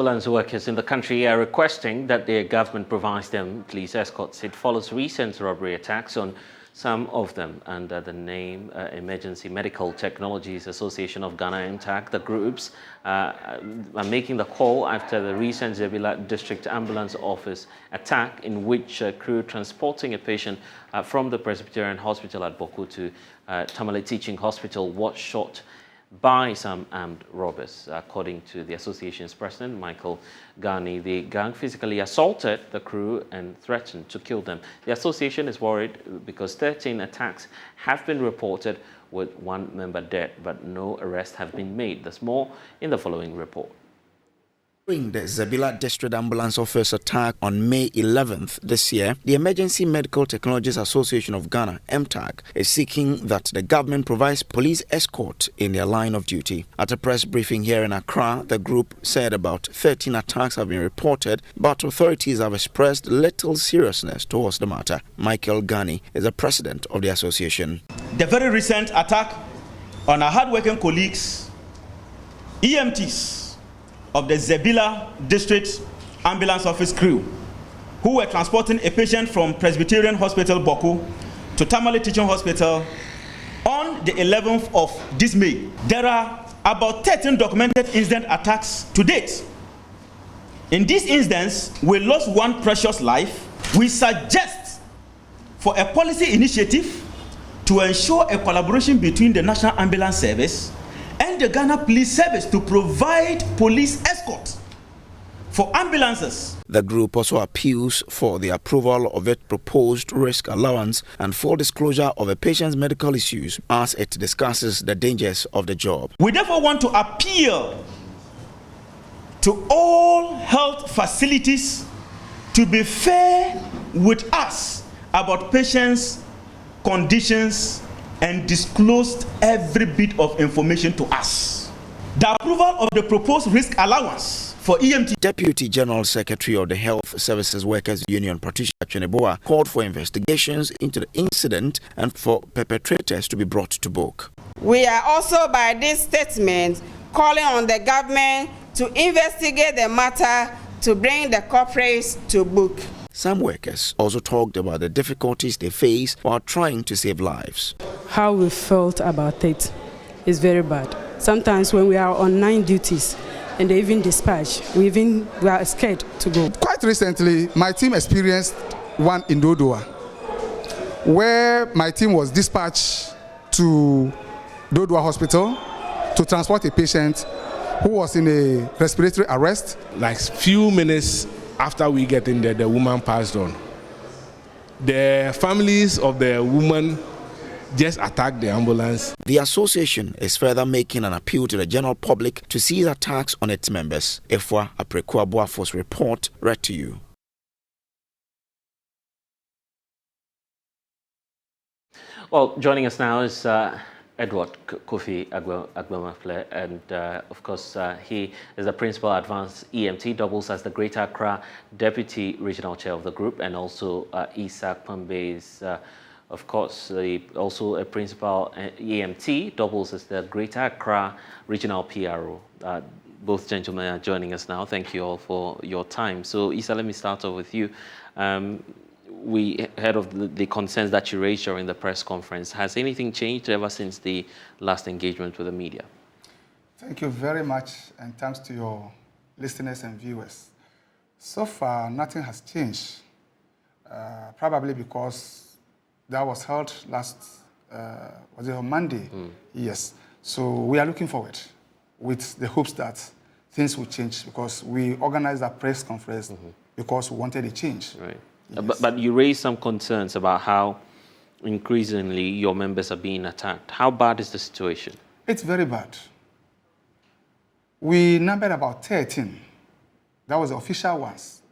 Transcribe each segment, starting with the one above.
ambulance workers in the country are requesting that their government provides them police escorts. It follows recent robbery attacks on some of them under the name Emergency Medical Technologies Association of Ghana, MTAG. The groups are making the call after the recent Zebila District Ambulance Office attack, in which a crew transporting a patient from the Presbyterian Hospital at Boku to Tamale Teaching Hospital was shot by some armed robbers. According to the association's president, Michael Ghani, the gang physically assaulted the crew and threatened to kill them. The association is worried because 13 attacks have been reported, with one member dead, but no arrests have been made. There's more in the following report. During the Zebila District Ambulance Office attack on May 11th this year, the Emergency Medical Technologies Association of Ghana, MTAG, is seeking that the government provides police escort in their line of duty. At a press briefing here in Accra, the group said about 13 attacks have been reported, but authorities have expressed little seriousness towards the matter. Michael Ghani is the president of the association. The very recent attack on our hardworking colleagues, EMTs, of the Zebila District Ambulance Office crew, who were transporting a patient from Presbyterian Hospital Boku to Tamale Teaching Hospital on the 11th of this May. There are about 13 documented incident attacks to date. In this instance, we lost one precious life. We suggest for a policy initiative to ensure a collaboration between the National Ambulance Service and the Ghana Police Service to provide police escort for ambulances. The group also appeals for the approval of its proposed risk allowance and full disclosure of a patient's medical issues as it discusses the dangers of the job. We therefore want to appeal to all health facilities to be fair with us about patients' conditions and disclosed every bit of information to us. The approval of the proposed risk allowance for EMT. Deputy General Secretary of the Health Services Workers Union, Patricia Cheneboa, called for investigations into the incident and for perpetrators to be brought to book. We are also, by this statement, calling on the government to investigate the matter to bring the culprits to book. Some workers also talked about the difficulties they face while trying to save lives. How we felt about it is very bad. Sometimes when we are on 9 duties and they even dispatch, we are scared to go. Quite recently, my team experienced one in Dodua, where my team was dispatched to Dodua Hospital to transport a patient who was in a respiratory arrest. Like few minutes after we get in there, the woman passed on. The families of the woman just attacked the ambulance. The association is further making an appeal to the general public to cease attacks on its members. Efwa Apreko Abuafo's report read to you. Well, joining us now is Edward Kofi Agbamafle, and of course he is the principal advanced EMT, doubles as the Greater Accra Deputy Regional Chair of the group, and also Isaac Pambe is of course also a principal EMT, doubles as the Greater Accra Regional PRO. Both gentlemen are joining us now. Thank you all for your time. So Isa, let me start off with you. We heard of the concerns that you raised during the press conference. Has anything changed ever since the last engagement with the media? Thank you very much, and thanks to your listeners and viewers. So far, nothing has changed, probably because that was held last, was it on Monday? Yes. So we are looking forward with the hopes that things will change, because we organized a press conference because we wanted a change. Right. Yes. But you raised some concerns about how increasingly your members are being attacked. How bad is the situation? It's very bad. We numbered about 13. That was the official ones,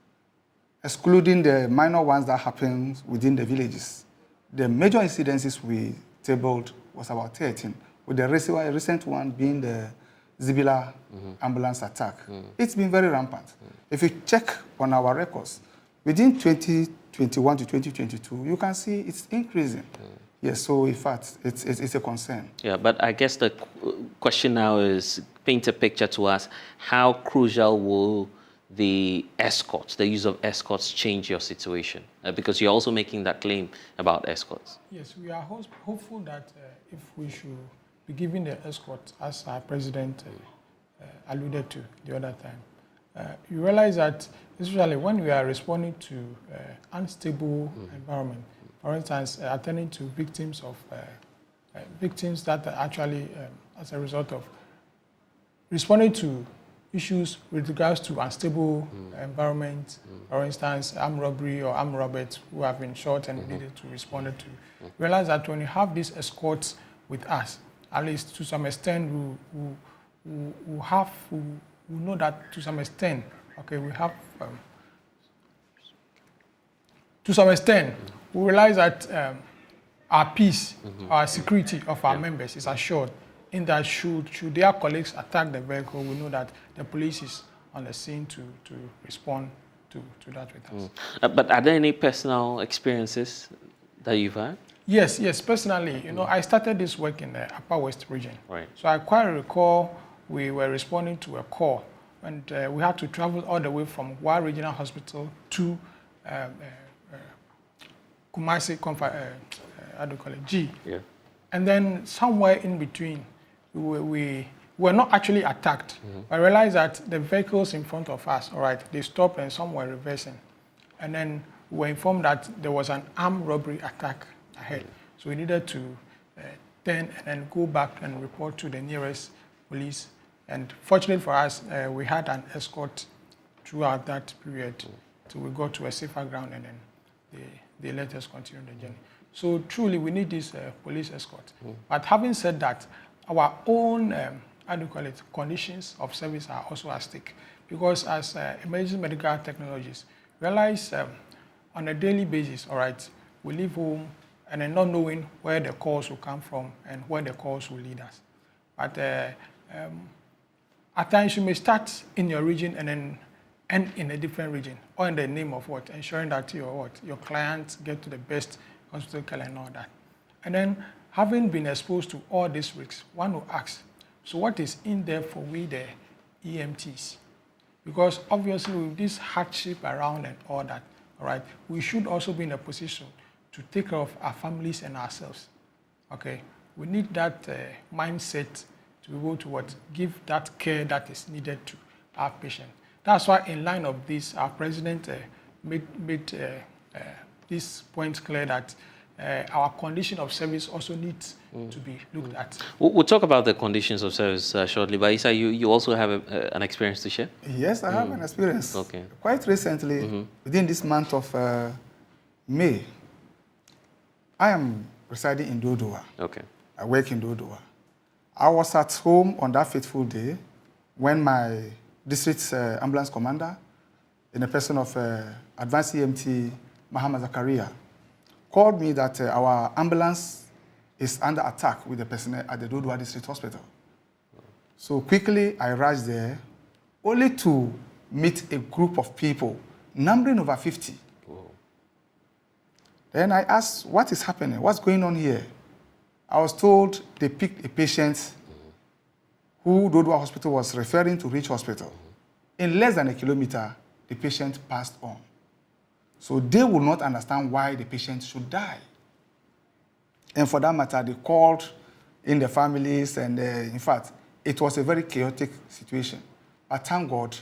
excluding the minor ones that happened within the villages. The major incidences we tabled was about 13, with the recent one being the Zebila ambulance attack. It's been very rampant. If you check on our records, within 2021 to 2022, you can see it's increasing. Yes, so in fact, it's a concern. Yeah, but I guess the question now is paint a picture to us. How crucial will the escorts, the use of escorts, change your situation? Because you're also making that claim about escorts. Yes, we are hopeful that if we should be giving the escort, as our president alluded to the other time, you realize that especially when we are responding to unstable environment, for instance, attending to victims of victims that are actually as a result of responding to issues with regards to unstable environment, for instance, armed robbery or armed robbers who have been shot and needed to respond to. Realize that when you have these escorts with us, at least to some extent, we know that to some extent, okay, we have, to some extent, we realize that our peace, our security of our members is assured. In that should their colleagues attack the vehicle, we know that the police is on the scene to respond to that with us. But are there any personal experiences that you've had? Yes, personally, you know, I started this work in the Upper West region. Right. So I quite recall we were responding to a call, and we had to travel all the way from Wa Regional Hospital to Kumasi, how do you call it, G. Yeah. And then somewhere in between, we were not actually attacked. I realized that the vehicles in front of us, all right, they stopped and some were reversing. And then we were informed that there was an armed robbery attack ahead. So we needed to turn and then go back and report to the nearest police. And fortunately for us, we had an escort throughout that period. So we got to a safer ground and then they let us continue the journey. So truly, we need this police escort. But having said that, our own, how do you call it, conditions of service are also at stake. Because as emergency medical technologists, realize on a daily basis, all right, we leave home and then not knowing where the calls will come from and where the calls will lead us. But at times you may start in your region and then end in a different region, or in the name of what? Ensuring that your clients get to the best hospital care and all that. And then, having been exposed to all these risks, one will ask, so what is in there for we, the EMTs? Because obviously with this hardship around and all that, all right, we should also be in a position to take care of our families and ourselves, okay? We need that mindset to be able to give that care that is needed to our patient. That's why in line of this, our president made this point clear that our condition of service also needs to be looked at. We'll talk about the conditions of service shortly, but Isa, you also have an experience to share? Yes, I have an experience. Okay. Quite recently, within this month of May, I am residing in Dodowa. Okay. I work in Dodowa. I was at home on that fateful day when my district ambulance commander, in the person of advanced EMT Muhammad Zakaria, called me that our ambulance is under attack with the personnel at the Dodowa District Hospital. So quickly I rushed there, only to meet a group of people, numbering over 50. Whoa. Then I asked, what is happening? What's going on here? I was told they picked a patient who Dodowa Hospital was referring to Reach Hospital. In less than a kilometer, the patient passed on. So they will not understand why the patient should die. And for that matter, they called in the families, and in fact, it was a very chaotic situation. But thank God,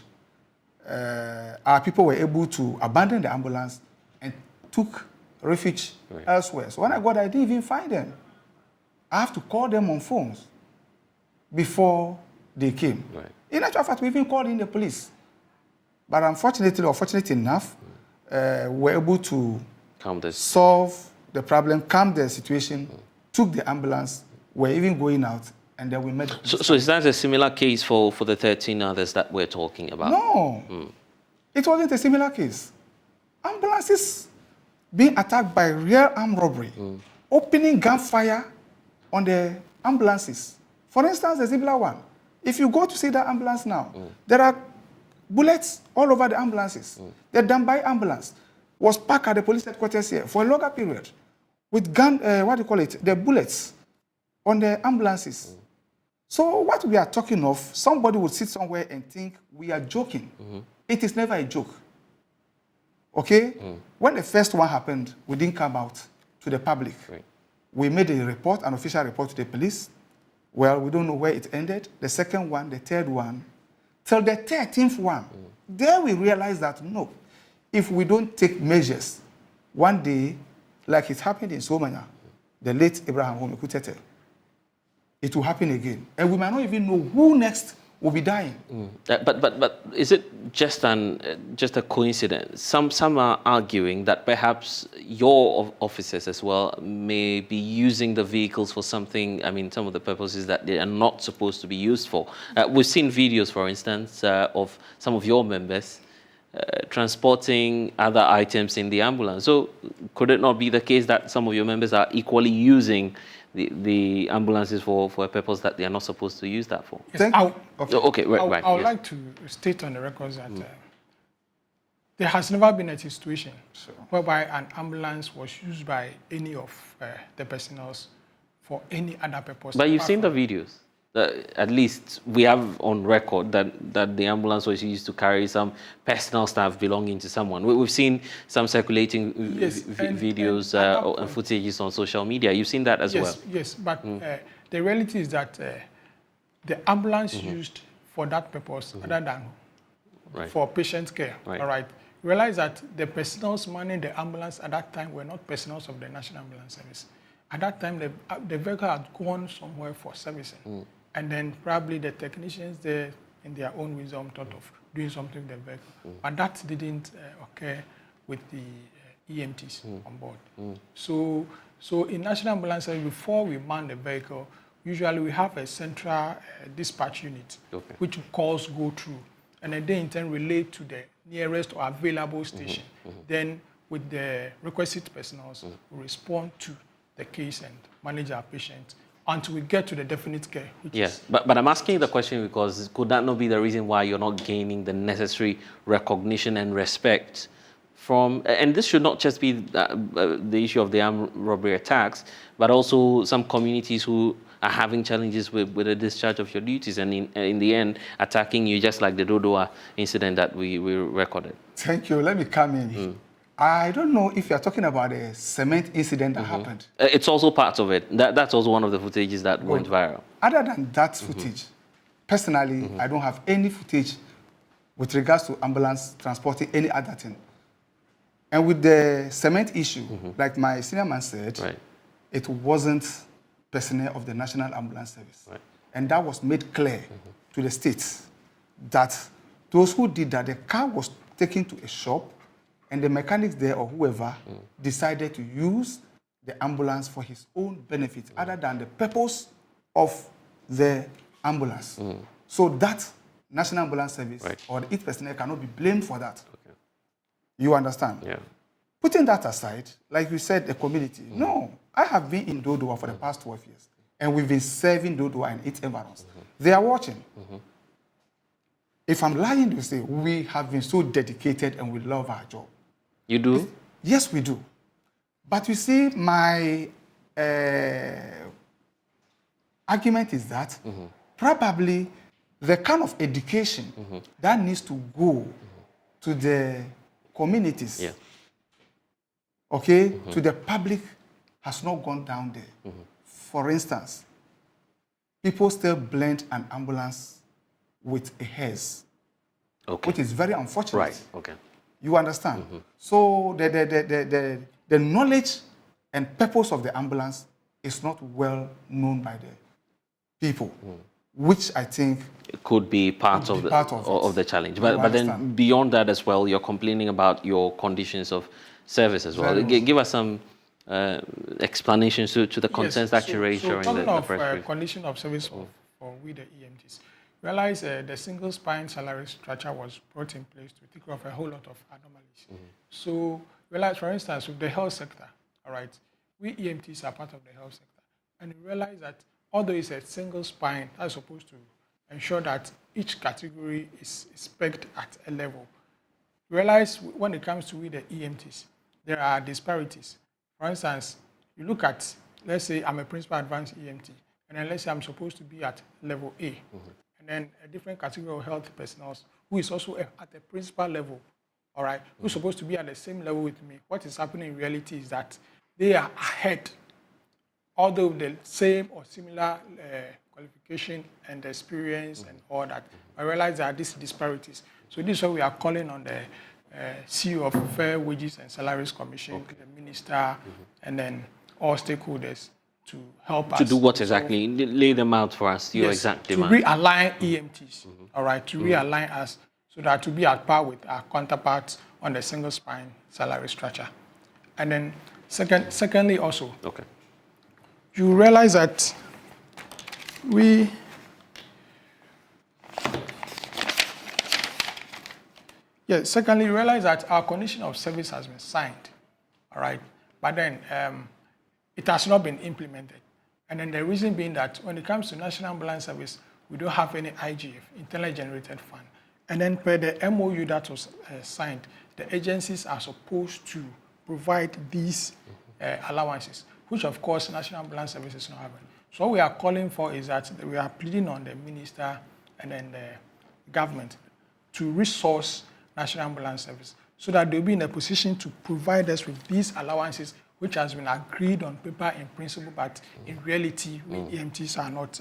our people were able to abandon the ambulance and took refuge elsewhere. So when I got there, I didn't even find them. I have to call them on phones before they came. Right. In actual fact, we even called in the police. But unfortunately, or fortunately enough, we were able to solve the problem, calm the situation, took the ambulance, were even going out, and then we met. So is that a similar case for the 13 others that we're talking about? No, it wasn't a similar case. Ambulances being attacked by real armed robbery, opening gunfire on the ambulances. For instance, the Zibla one. If you go to see that ambulance now, there are bullets all over the ambulances. The Dambai ambulance was parked at the police headquarters here for a longer period with the bullets on the ambulances. So what we are talking of, somebody would sit somewhere and think we are joking. It is never a joke. Okay? When the first one happened, we didn't come out to the public. Right. We made a report, an official report to the police. Well, we don't know where it ended. The second one, the third one, till the 13th one. There we realized that, no, if we don't take measures, one day, like it happened in Somanya, the late Abraham Homeku Tete, it will happen again. And we might not even know who next will be dying. But is it just a coincidence? Some are arguing that perhaps your officers as well may be using the vehicles for something, I mean, some of the purposes that they are not supposed to be used for. We've seen videos, for instance, of some of your members transporting other items in the ambulance. So could it not be the case that some of your members are equally using the ambulances for a purpose that they are not supposed to use that for? Yes, right. I would like to state on the records that there has never been a situation whereby an ambulance was used by any of the personnel for any other purpose. But you've seen the videos. At least we have on record that the ambulance was used to carry some personal stuff belonging to someone. We've seen some circulating videos and footages on social media. You've seen that as well? Yes, but the reality is that the ambulance used for that purpose other than for patient care, all right? Realize that the personnel manning the ambulance at that time were not personnel of the National Ambulance Service. At that time, the vehicle had gone somewhere for servicing. And then probably the technicians there, in their own wisdom, thought of doing something with the vehicle. But that didn't occur with the EMTs on board. So in National Ambulance Service, before we man the vehicle, usually we have a central dispatch unit, which calls go through. And then they in turn relate to the nearest or available station. Then with the requisite personnel, we respond to the case and manage our patient until we get to the definite care. Yes, but I'm asking the question because could that not be the reason why you're not gaining the necessary recognition and respect from, and this should not just be the issue of the armed robbery attacks, but also some communities who are having challenges with the discharge of your duties and in the end attacking you, just like the Dodoa incident that we recorded. Thank you. Let me come in. I don't know if you're talking about a cement incident that happened. It's also part of it. That's also one of the footages that went viral. Other than that footage, personally, I don't have any footage with regards to ambulance transporting any other thing. And with the cement issue, like my senior man said, it wasn't personnel of the National Ambulance Service. And that was made clear to the states that those who did that, the car was taken to a shop and the mechanics there or whoever decided to use the ambulance for his own benefit other than the purpose of the ambulance. So that National Ambulance Service or the IT personnel cannot be blamed for that. You understand? Yeah. Putting that aside, like you said, the community. No, I have been in Dodoa for the past 12 years, and we've been serving Dodoa and its environs. They are watching. If I'm lying to say we have been so dedicated and we love our job. You do? Yes, we do. But you see, my argument is that probably the kind of education that needs to go to the communities, to the public has not gone down there. For instance, people still blend an ambulance with a hearse, which is very unfortunate. You understand? So the knowledge and purpose of the ambulance is not well known by the people, which I think it could be part of the challenge. But then beyond that as well, you're complaining about your conditions of service as well. Give us some explanations to the concerns that you raised during the press briefing. Condition of service for we the EMTs. Realize the single spine salary structure was brought in place to take care of a whole lot of anomalies. So realize, for instance, with the health sector, all right, we EMTs are part of the health sector. And you realize that although it's a single spine, that's supposed to ensure that each category is pegged at a level. Realize when it comes to we the EMTs, there are disparities. For instance, you look at, let's say I'm a principal advanced EMT, and then let's say I'm supposed to be at level A. And and then a different category of health personnel who is also at the principal level, all right, who's supposed to be at the same level with me. What is happening in reality is that they are ahead, although the same or similar qualification and experience and all that. I realize there are these disparities. So this is why we are calling on the CEO of Fair Wages and Salaries Commission, the minister, and then all stakeholders to help us. To do what exactly? Lay them out for us, your exact demand. To realign EMTs, all right, to realign us so that to be at par with our counterparts on the single spine salary structure. And then secondly also, you realize that secondly, you realize that our condition of service has been signed, all right, but then it has not been implemented. And then the reason being that when it comes to National Ambulance Service, we don't have any IGF, internally generated fund. And then per the MOU that was signed, the agencies are supposed to provide these allowances, which of course National Ambulance Service is not having. So what we are calling for is that we are pleading on the minister and then the government to resource National Ambulance Service so that they'll be in a position to provide us with these allowances, which has been agreed on paper in principle, but in reality, we EMTs are not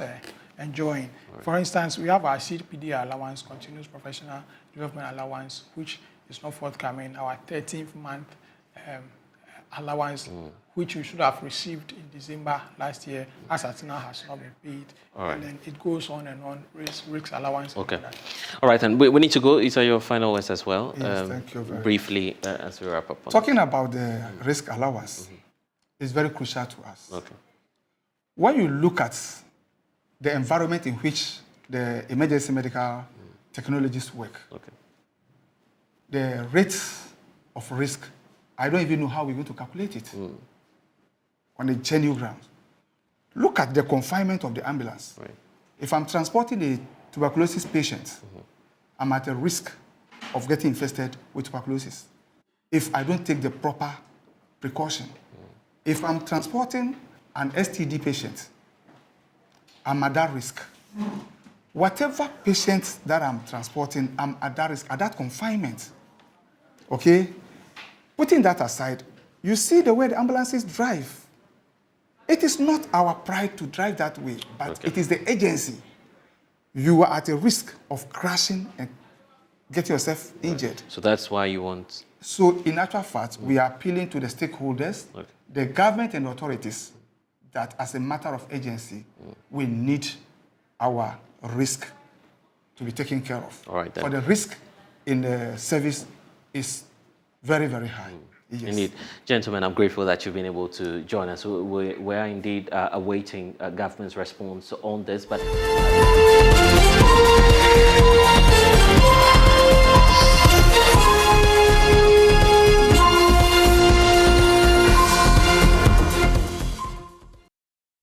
enjoying. Right. For instance, we have our CPD allowance, continuous professional development allowance, which is not forthcoming, our 13th month allowance, which we should have received in December last year, as at now has not been paid. Right. And then it goes on and on, risk allowance. Okay. All right, and we need to go. These are your final words as well. Yes, thank you very briefly, as we wrap up. Talking about the risk allowance is very crucial to us. Okay. When you look at the environment in which the emergency medical technologists work, the rates of risk, I don't even know how we're going to calculate it on a genuine ground. Look at the confinement of the ambulance. Right. If I'm transporting a tuberculosis patient, I'm at a risk of getting infested with tuberculosis if I don't take the proper precaution. If I'm transporting an STD patient, I'm at that risk. Whatever patient that I'm transporting, I'm at that risk, at that confinement. Okay? Putting that aside, you see the way the ambulances drive. It is not our pride to drive that way, but it is the agency. You are at a risk of crashing and get yourself injured. So that's why you want... So in actual fact, we are appealing to the stakeholders, the government and authorities, that as a matter of agency, we need our risk to be taken care of. All right, then. For the risk in the service is very, very high. Yes. Indeed. Gentlemen, I'm grateful that you've been able to join us. We are indeed awaiting government's response on this. But